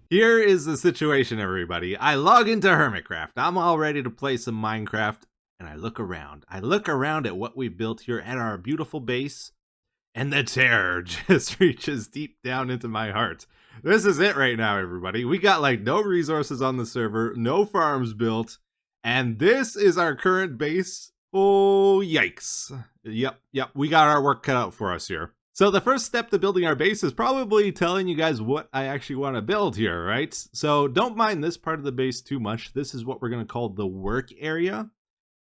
Here is the situation, everybody. I log into HermitCraft. I'm all ready to play some Minecraft, and I look around. I look around at what we built here at our beautiful base, and the terror just reaches deep down into my heart. This is it right now, everybody. We got like no resources on the server, no farms built, and this is our current base. Oh, yikes. Yep, we got our work cut out for us here. So the first step to building our base is probably telling you guys what I actually want to build here, right? So don't mind this part of the base too much. This is what we're going to call the work area.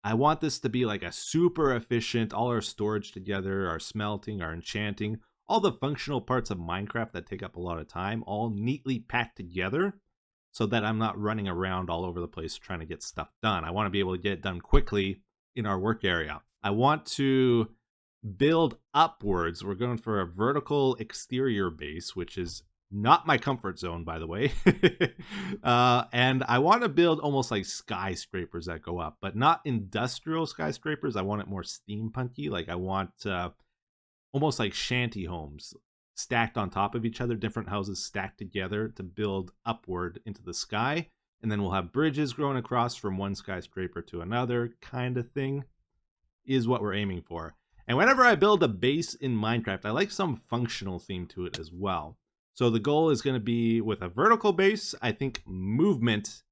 I want this to be like a super efficient, all our storage together, our smelting, our enchanting, all the functional parts of Minecraft that take up a lot of time, all neatly packed together so that I'm not running around all over the place trying to get stuff done. I want to be able to get it done quickly in our work area. I want to build upwards. We're going for a vertical exterior base, which is not my comfort zone, by the way. And I want to build almost like skyscrapers that go up, but not industrial skyscrapers. I want it more steampunky. Like I want almost like shanty homes stacked on top of each other, different houses stacked together to build upward into the sky. And then we'll have bridges growing across from one skyscraper to another kind of thing is what we're aiming for. And whenever I build a base in Minecraft, I like some functional theme to it as well. So the goal is going to be with a vertical base. I think movement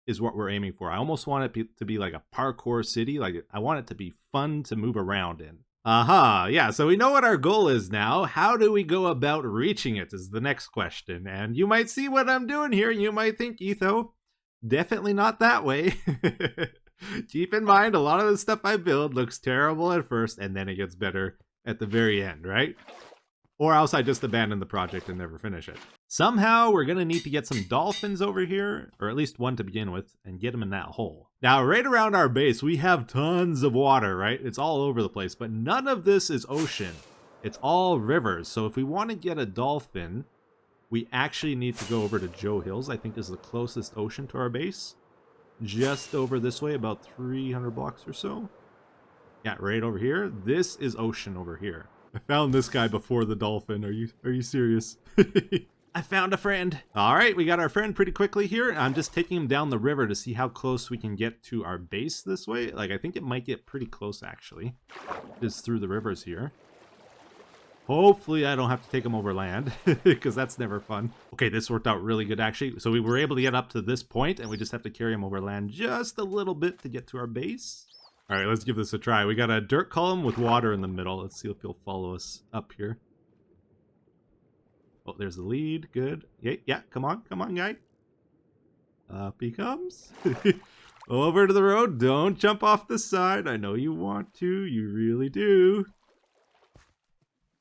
is what we're aiming for. I almost want it to be like a parkour city. Like I want it to be fun to move around in. Yeah, so we know what our goal is now. How do we go about reaching it is the next question. And you might see what I'm doing here, and you might think, Etho, definitely not that way. Keep in mind, a lot of the stuff I build looks terrible at first, and then it gets better at the very end, right? Or else I just abandon the project and never finish it. Somehow, we're going to need to get some dolphins over here, or at least one to begin with, and get them in that hole. Now, right around our base, we have tons of water, right? It's all over the place, but none of this is ocean. It's all rivers. So if we want to get a dolphin, we actually need to go over to Joe Hills, I think is the closest ocean to our base. Just over this way, about 300 blocks or so. Yeah, right over here. This is ocean over here. I found this guy before the dolphin. Are you serious? I found a friend. All right, we got our friend pretty quickly here. I'm just taking him down the river to see how close we can get to our base this way. Like, I think it might get pretty close, actually. Just through the rivers here. Hopefully I don't have to take him over land, because that's never fun. Okay, this worked out really good, actually. So we were able to get up to this point, and we just have to carry him over land just a little bit to get to our base. All right, let's give this a try. We got a dirt column with water in the middle. Let's see if he'll follow us up here. Oh, there's the lead. Good. Yeah, come on, guy. Up he comes. Over to the road. Don't jump off the side. I know you want to. You really do.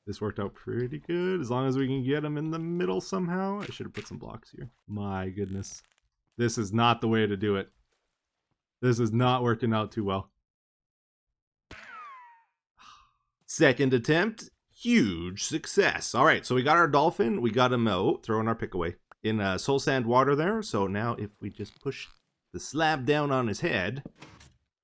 This worked out pretty good, as long as we can get him in the middle somehow. I should have put some blocks here. My goodness. This is not the way to do it. This is not working out too well. Second attempt, huge success. All right, so we got our dolphin. We got him out, throwing our pick away, in soul sand water there. So now if we just push the slab down on his head,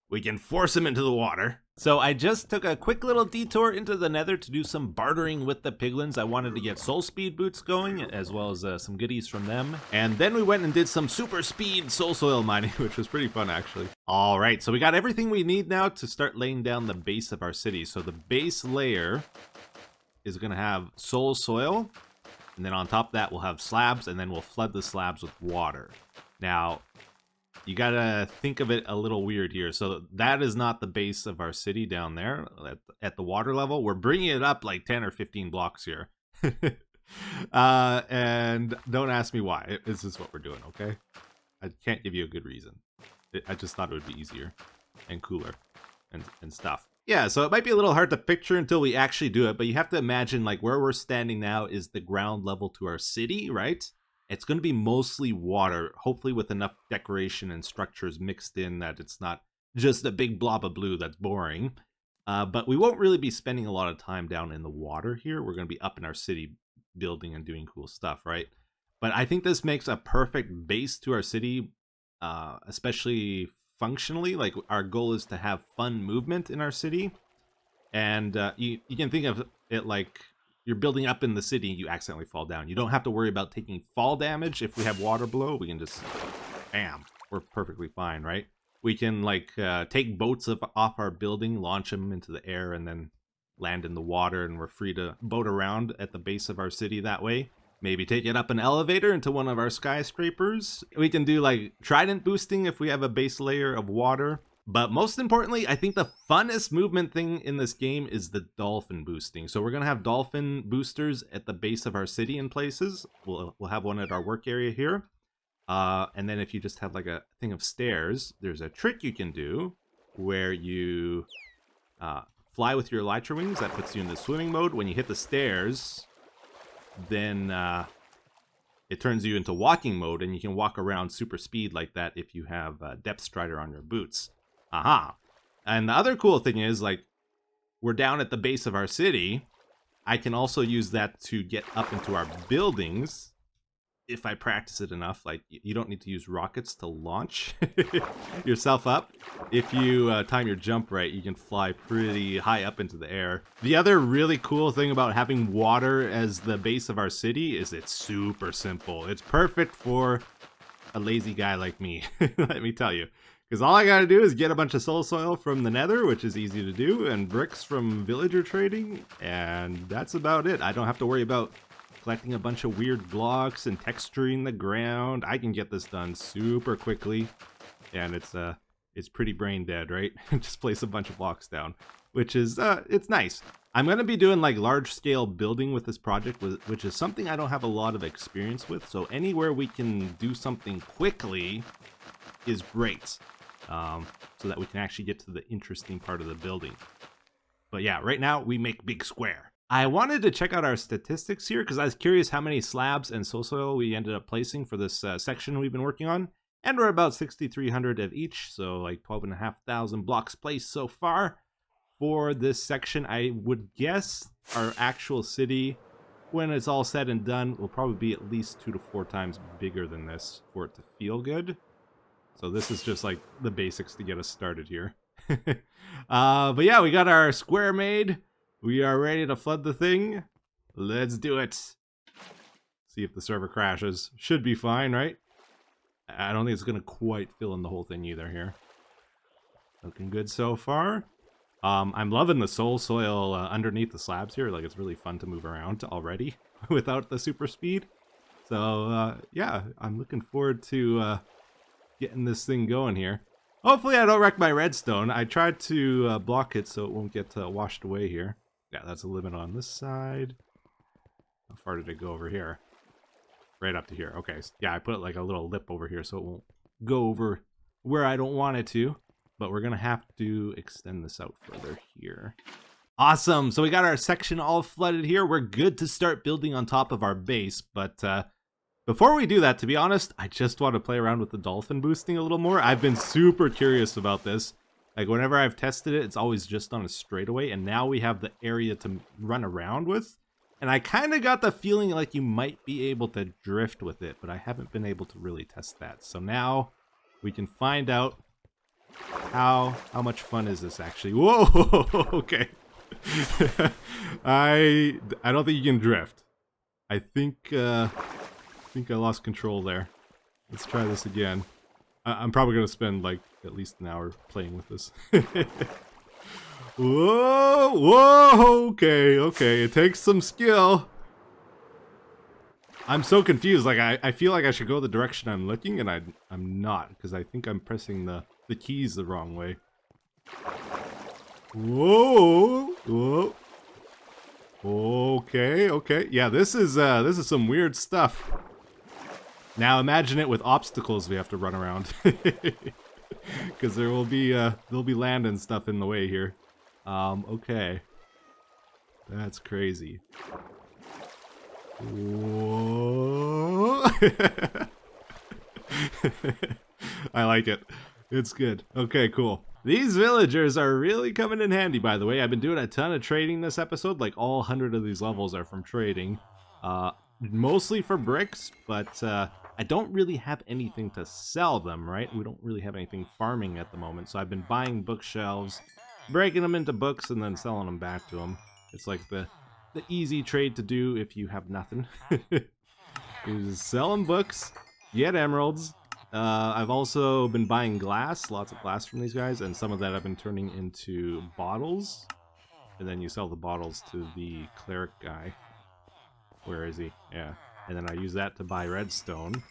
we can force him into the water. So I just took a quick little detour into the nether to do some bartering with the piglins. I wanted to get soul speed boots going, as well as some goodies from them. And then we went and did some super speed soul soil mining, which was pretty fun, actually. All right, so we got everything we need now to start laying down the base of our city. So the base layer is going to have soul soil. And then on top of that, we'll have slabs, and then we'll flood the slabs with water. Now, you gotta think of it a little weird here. So that is not the base of our city down there at the water level. We're bringing it up like 10 or 15 blocks here. And don't ask me why. This is what we're doing, okay? I can't give you a good reason. I just thought it would be easier and cooler and stuff. Yeah, so it might be a little hard to picture until we actually do it, but you have to imagine like where we're standing now is the ground level to our city, right? It's going to be mostly water, hopefully with enough decoration and structures mixed in that it's not just a big blob of blue that's boring. But we won't really be spending a lot of time down in the water here. We're going to be up in our city building and doing cool stuff, right? But I think this makes a perfect base to our city, especially functionally. Like, our goal is to have fun movement in our city. And you can think of it like you're building up in the city, you accidentally fall down. You don't have to worry about taking fall damage. If we have water below, we can just, bam, we're perfectly fine, right? We can like take boats off our building, launch them into the air, and then land in the water, and we're free to boat around at the base of our city that way. Maybe take it up an elevator into one of our skyscrapers. We can do like trident boosting if we have a base layer of water. But most importantly, I think the funnest movement thing in this game is the dolphin boosting. So we're going to have dolphin boosters at the base of our city in places. We'll have one at our work area here. And then if you just have like a thing of stairs, there's a trick you can do where you fly with your elytra wings. That puts you in the swimming mode. When you hit the stairs, then it turns you into walking mode, and you can walk around super speed like that if you have Depth Strider on your boots. Aha. And the other cool thing is, like, we're down at the base of our city. I can also use that to get up into our buildings if I practice it enough. Like, you don't need to use rockets to launch yourself up. If you time your jump right, you can fly pretty high up into the air. The other really cool thing about having water as the base of our city is it's super simple. It's perfect for a lazy guy like me, let me tell you. Because all I gotta do is get a bunch of soul soil from the nether, which is easy to do, and bricks from villager trading, and that's about it. I don't have to worry about collecting a bunch of weird blocks and texturing the ground. I can get this done super quickly, and it's pretty brain dead, right? Just place a bunch of blocks down, which is it's nice. I'm gonna be doing like large scale building with this project, which is something I don't have a lot of experience with. So anywhere we can do something quickly is great, so that we can actually get to the interesting part of the building. But yeah, right now we make big square. I wanted to check out our statistics here because I was curious how many slabs and soul soil we ended up placing for this section we've been working on. And we're about 6,300 of each, so like 12,500 blocks placed so far for this section. I would guess our actual city, when it's all said and done, will probably be at least 2 to 4 times bigger than this for it to feel good. So this is just like the basics to get us started here. But yeah, we got our square made. We are ready to flood the thing. Let's do it. See if the server crashes. Should be fine, right? I don't think it's going to quite fill in the whole thing either here. Looking good so far. I'm loving the soul soil underneath the slabs here. Like, it's really fun to move around already without the super speed. So, yeah, I'm looking forward to getting this thing going here. Hopefully I don't wreck my redstone. I tried to block it so it won't get washed away here. Yeah, that's a limit on this side. How far did it go over here? Right up to here. Okay, yeah, I put like a little lip over here so it won't go over where I don't want it to. But we're going to have to extend this out further here. Awesome, so we got our section all flooded here. We're good to start building on top of our base, but before we do that, to be honest, I just want to play around with the dolphin boosting a little more. I've been super curious about this. Like, whenever I've tested it, it's always just on a straightaway, and now we have the area to run around with. And I kind of got the feeling like you might be able to drift with it, but I haven't been able to really test that. So now we can find out how much fun is this actually. Whoa, okay. I don't think you can drift. I think I lost control there. Let's try this again. I'm probably going to spend like at least an hour playing with this. Whoa, okay. It takes some skill. I'm so confused. Like, I feel like I should go the direction I'm looking, and I'm not, because I think I'm pressing the keys the wrong way. Whoa. Okay. Yeah, this is some weird stuff. Now imagine it with obstacles we have to run around, because there'll be land and stuff in the way here. Okay, that's crazy. Whoa. I like it. It's good. Okay, cool. These villagers are really coming in handy, by the way. I've been doing a ton of trading this episode. Like, all 100 of these levels are from trading. Mostly for bricks, but I don't really have anything to sell them, right? We don't really have anything farming at the moment, so I've been buying bookshelves, breaking them into books, and then selling them back to them. It's like the the easy trade to do if you have nothing. You just sell them books, get emeralds. I've also been buying glass, lots of glass from these guys, and some of that I've been turning into bottles. And then you sell the bottles to the cleric guy. Where is he? Yeah. And then I use that to buy redstone.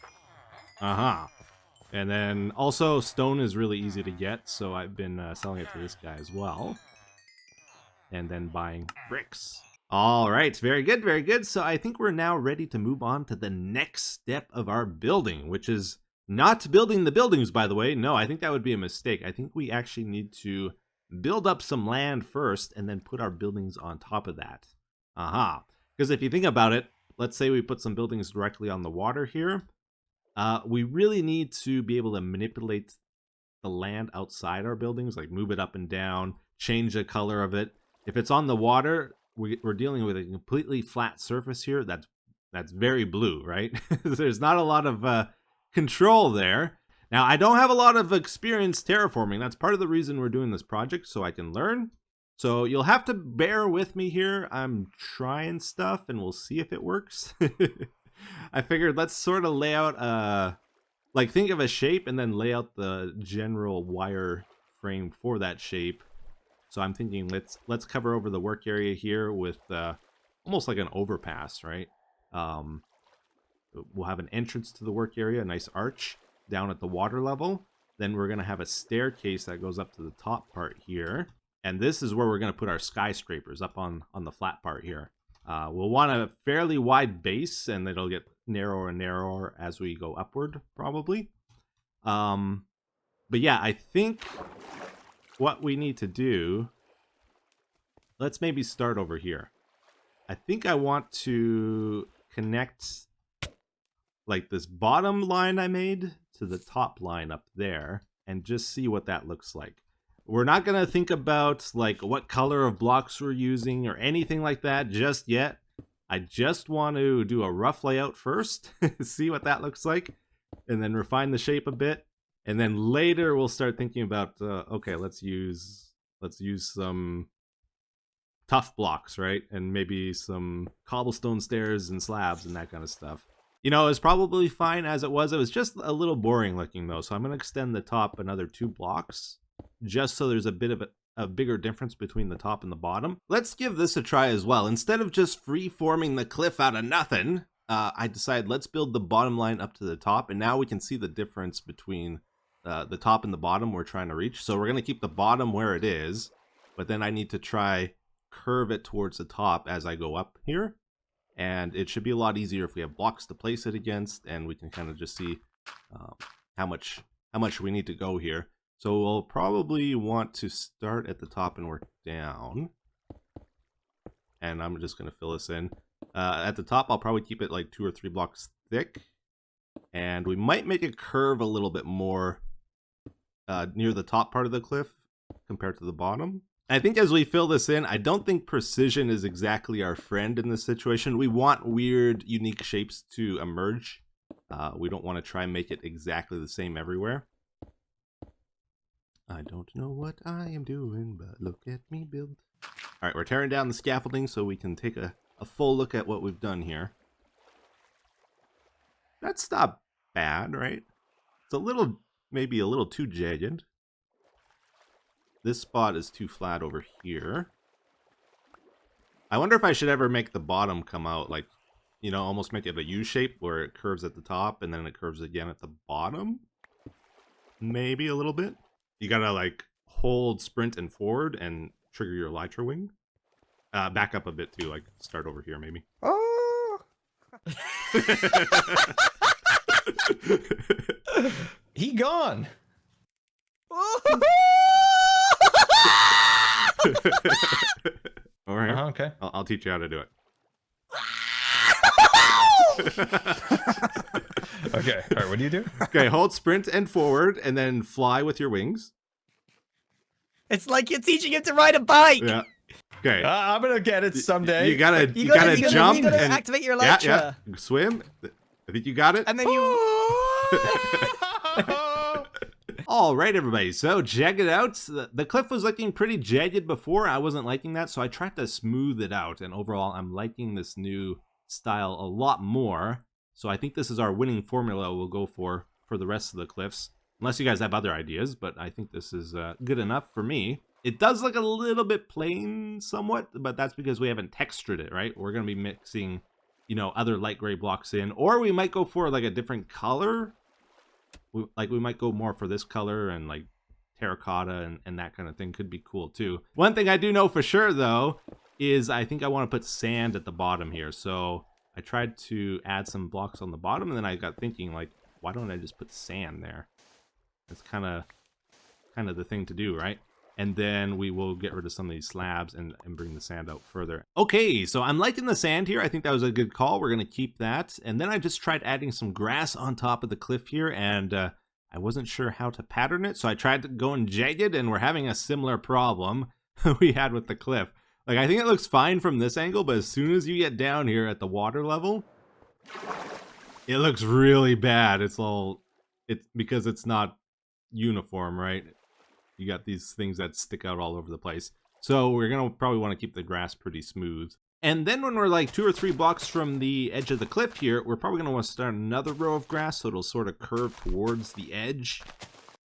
And then also stone is really easy to get, so I've been selling it to this guy as well. And then buying bricks. All right, very good, very good. So I think we're now ready to move on to the next step of our building, which is not building the buildings, by the way. No, I think that would be a mistake. I think we actually need to build up some land first and then put our buildings on top of that. Because if you think about it, let's say we put some buildings directly on the water here. We really need to be able to manipulate the land outside our buildings, like move it up and down, change the color of it. If it's on the water, we're dealing with a completely flat surface here. That's very blue, right? There's not a lot of control there. Now, I don't have a lot of experience terraforming. That's part of the reason we're doing this project, so I can learn. So you'll have to bear with me here. I'm trying stuff, and we'll see if it works. I figured let's sort of lay out, like think of a shape and then lay out the general wire frame for that shape. So I'm thinking let's cover over the work area here with almost like an overpass, right? We'll have an entrance to the work area, a nice arch down at the water level. Then we're going to have a staircase that goes up to the top part here. And this is where we're going to put our skyscrapers up on the flat part here. We'll want a fairly wide base, and it'll get narrower and narrower as we go upward, probably. But yeah, I think what we need to do, let's maybe start over here. I think I want to connect like this bottom line I made to the top line up there and just see what that looks like. We're not going to think about like what color of blocks we're using or anything like that just yet. I just want to do a rough layout first, see what that looks like, and then refine the shape a bit. And then later we'll start thinking about, okay, let's use some tough blocks, right? And maybe some cobblestone stairs and slabs and that kind of stuff. You know, it was probably fine as it was. It was just a little boring looking though. So I'm going to extend the top another 2 blocks just so there's a bit of a bigger difference between the top and the bottom. Let's give this a try as well. Instead of just free forming the cliff out of nothing, I decided let's build the bottom line up to the top. And now we can see the difference between the top and the bottom we're trying to reach. So we're going to keep the bottom where it is, but then I need to try curve it towards the top as I go up here. And it should be a lot easier if we have blocks to place it against, and we can kind of just see how much we need to go here. So we'll probably want to start at the top and work down. And I'm just going to fill this in. At the top, I'll probably keep it like 2 or 3 blocks thick. And we might make it curve a little bit more near the top part of the cliff compared to the bottom. I think as we fill this in, I don't think precision is exactly our friend in this situation. We want weird, unique shapes to emerge. We don't want to try and make it exactly the same everywhere. I don't know what I am doing, but look at me build. All right, we're tearing down the scaffolding so we can take a full look at what we've done here. That's not bad, right? It's a little, maybe a little too jagged. This spot is too flat over here. I wonder if I should ever make the bottom come out, like, you know, almost make it a U shape where it curves at the top and then it curves again at the bottom. Maybe a little bit. You gotta like hold sprint and forward and trigger your elytra wing. Back up a bit too, like start over here maybe. Oh! He gone. Over here. Okay. I'll teach you how to do it. Okay. All right. What do you do? Okay. Hold sprint and forward, and then fly with your wings. It's like you're teaching him to ride a bike. Yeah. Okay. I'm gonna get it someday. You gotta jump. You gotta and activate your elytra. Yeah. Swim. I think you got it. And then you. All right, everybody, so check it out. The cliff was looking pretty jagged before. I wasn't liking that, so I tried to smooth it out, and overall, I'm liking this new style a lot more. So I think this is our winning formula we'll go for the rest of the cliffs. Unless you guys have other ideas, but I think this is good enough for me. It does look a little bit plain somewhat, but that's because we haven't textured it, right? We're going to be mixing, you know, other light gray blocks in, or we might go for like a different color. We might go more for this color and like terracotta and that kind of thing could be cool too. One thing I do know for sure though is I think I want to put sand at the bottom here. So I tried to add some blocks on the bottom, and then I got thinking like, why don't I just put sand there? That's kind of the thing to do, right? And then we will get rid of some of these slabs and bring the sand out further. Okay, so I'm liking the sand here. I think that was a good call. We're going to keep that. And then I just tried adding some grass on top of the cliff here, and I wasn't sure how to pattern it. So I tried to go in jagged, and we're having a similar problem we had with the cliff. Like, I think it looks fine from this angle, but as soon as you get down here at the water level, it looks really bad. It's because it's not uniform, right? You got these things that stick out all over the place. So we're going to probably want to keep the grass pretty smooth. And then when we're like 2 or 3 blocks from the edge of the cliff here, we're probably going to want to start another row of grass so it'll sort of curve towards the edge.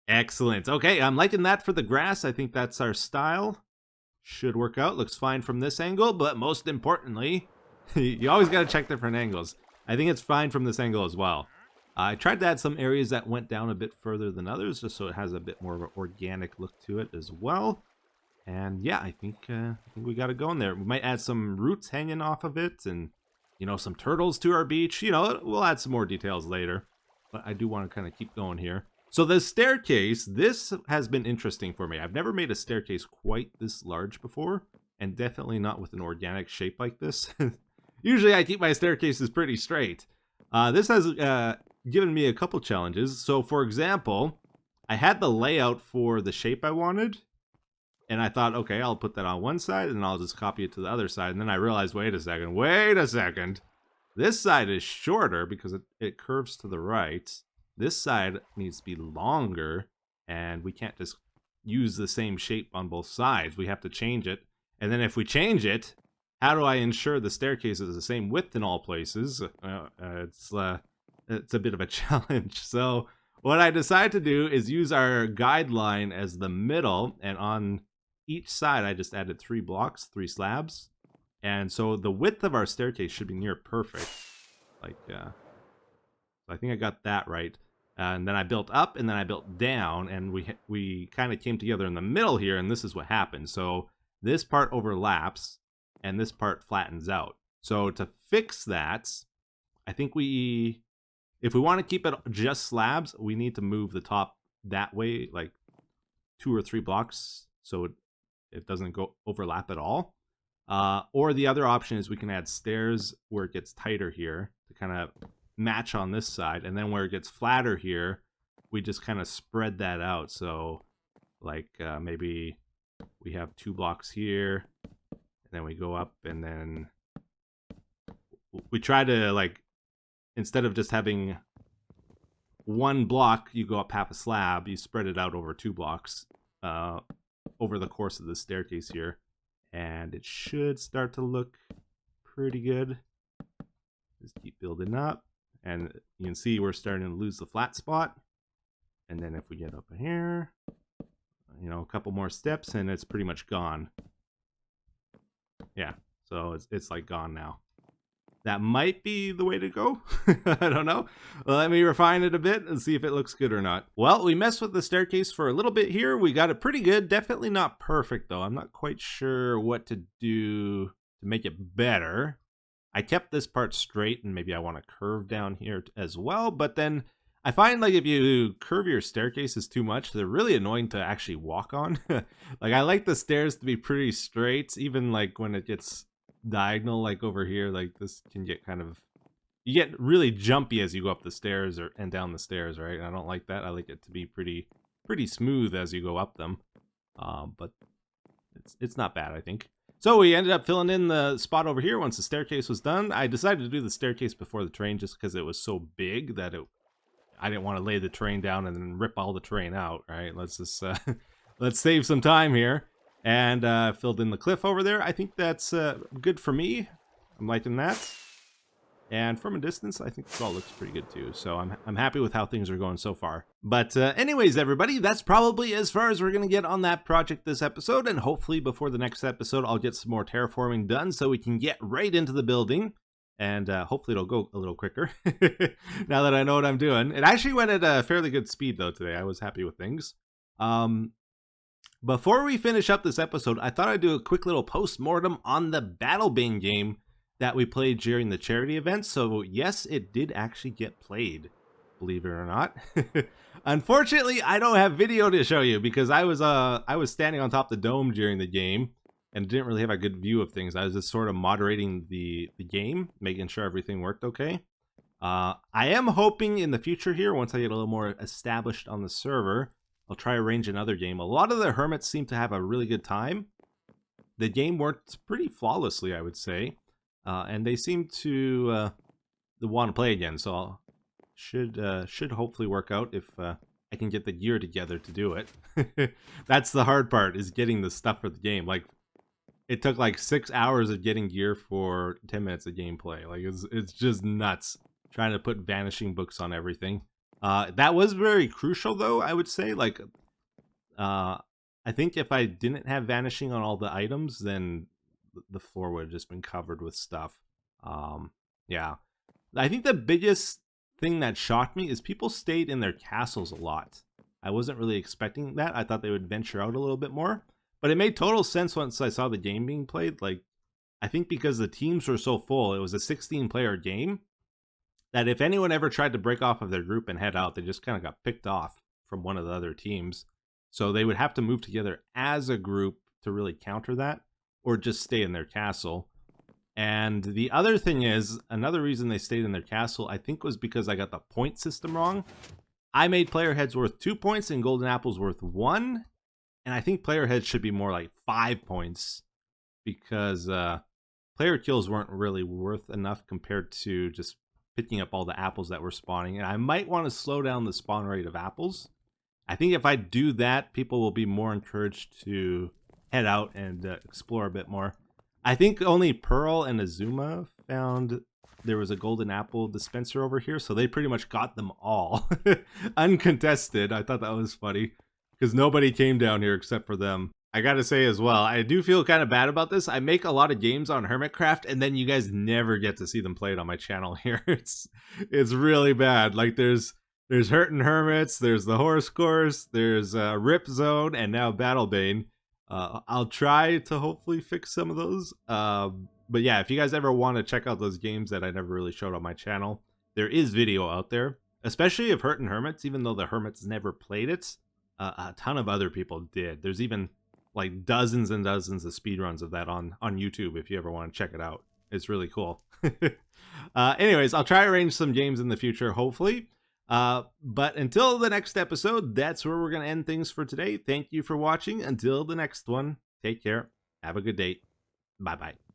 Excellent. Okay, I'm liking that for the grass. I think that's our style. Should work out. Looks fine from this angle, but most importantly, you always got to check different angles. I think it's fine from this angle as well. I tried to add some areas that went down a bit further than others, just so it has a bit more of an organic look to it as well. And yeah, I think we got to go in there. We might add some roots hanging off of it, and you know, some turtles to our beach. You know, we'll add some more details later. But I do want to kind of keep going here. So the staircase, this has been interesting for me. I've never made a staircase quite this large before, and definitely not with an organic shape like this. Usually I keep my staircases pretty straight. This has given me a couple challenges. So for example, I had the layout for the shape I wanted, and I thought, okay, I'll put that on one side and I'll just copy it to the other side. And then I realized, wait a second. This side is shorter because it curves to the right. This side needs to be longer, and we can't just use the same shape on both sides. We have to change it. And then if we change it, how do I ensure the staircase is the same width in all places? It's a bit of a challenge. So what I decided to do is use our guideline as the middle, and on each side I just added 3 blocks, 3 slabs. And so the width of our staircase should be near perfect. Like, so I think I got that right. And then I built up, and then I built down, and we kind of came together in the middle here, and this is what happened. So this part overlaps, and this part flattens out. So to fix that, I think if we want to keep it just slabs, we need to move the top that way, like 2 or 3 blocks, so it doesn't go overlap at all. Or the other option is we can add stairs where it gets tighter here to kind of match on this side, and then where it gets flatter here, we just kind of spread that out. So like maybe we have 2 blocks here, and then we go up, and then we try to, like, instead of just having 1 block, you go up half a slab, you spread it out over 2 blocks over the course of the staircase here, and it should start to look pretty good. Just keep building up, and you can see we're starting to lose the flat spot. And then if we get up here, you know, a couple more steps, and it's pretty much gone. Yeah, so it's like gone now. That might be the way to go. I don't know. Well, let me refine it a bit and see if it looks good or not. Well, we messed with the staircase for a little bit here. We got it pretty good. Definitely not perfect, though. I'm not quite sure what to do to make it better. I kept this part straight, and maybe I want to curve down here as well. But then I find, like, if you curve your staircases too much, they're really annoying to actually walk on. Like, I like the stairs to be pretty straight, even like when it gets diagonal, like over here. Like, this can get kind of, you get really jumpy as you go up the stairs and down the stairs, right? I don't like that. I like it to be pretty smooth as you go up them. But it's not bad, I think. So we ended up filling in the spot over here once the staircase was done. I decided to do the staircase before the train just because it was so big that I didn't want to lay the terrain down and then rip all the terrain out, right? Let's just let's save some time here. And filled in the cliff over there. I think that's good for me. I'm liking that. And from a distance, I think this all looks pretty good too. So I'm happy with how things are going so far. But anyways, everybody, that's probably as far as we're going to get on that project this episode. And hopefully before the next episode, I'll get some more terraforming done so we can get right into the building. And hopefully it'll go a little quicker now that I know what I'm doing. It actually went at a fairly good speed though today. I was happy with things. Before we finish up this episode, I thought I'd do a quick little post-mortem on the Battlebane game that we played during the charity event. So yes, it did actually get played, believe it or not. Unfortunately, I don't have video to show you because I was standing on top of the dome during the game and didn't really have a good view of things. I was just sort of moderating the game, making sure everything worked okay. I am hoping in the future here, once I get a little more established on the server, I'll try to arrange another game. A lot of the hermits seem to have a really good time. The game worked pretty flawlessly, I would say. And they seem to want to play again, so should hopefully work out if I can get the gear together to do it. That's the hard part, is getting the stuff for the game. Like, it took like 6 hours of getting gear for 10 minutes of gameplay. Like, it's just nuts trying to put vanishing books on everything. That was very crucial, though, I would say. Like, I think if I didn't have vanishing on all the items, then the floor would have just been covered with stuff. Yeah. I think the biggest thing that shocked me is people stayed in their castles a lot. I wasn't really expecting that. I thought they would venture out a little bit more. But it made total sense once I saw the game being played. Like, I think because the teams were so full, it was a 16-player game, that if anyone ever tried to break off of their group and head out, they just kind of got picked off from one of the other teams. So they would have to move together as a group to really counter that, or just stay in their castle. And the other thing is, another reason they stayed in their castle, I think, was because I got the point system wrong. I made player heads worth 2 points and golden apples worth 1. And I think player heads should be more like 5 points, because player kills weren't really worth enough compared to just picking up all the apples that were spawning. And I might want to slow down the spawn rate of apples. I think if I do that, people will be more encouraged to head out and explore a bit more. I think only Pearl and Azuma found there was a golden apple dispenser over here, so they pretty much got them all uncontested. I thought that was funny because nobody came down here except for them. I gotta say as well, I do feel kind of bad about this. I make a lot of games on HermitCraft, and then you guys never get to see them played on my channel here. It's really bad. Like, there's Hurt and Hermits, there's the Horse Course, there's Rip Zone, and now Battlebane. I'll try to hopefully fix some of those. But yeah, if you guys ever want to check out those games that I never really showed on my channel, there is video out there, especially of Hurt and Hermits, even though the Hermits never played it. A ton of other people did. There's even like dozens and dozens of speedruns of that on YouTube if you ever want to check it out. It's really cool. Anyways, I'll try to arrange some games in the future, hopefully. But until the next episode, that's where we're going to end things for today. Thank you for watching. Until the next one, take care. Have a good day. Bye-bye.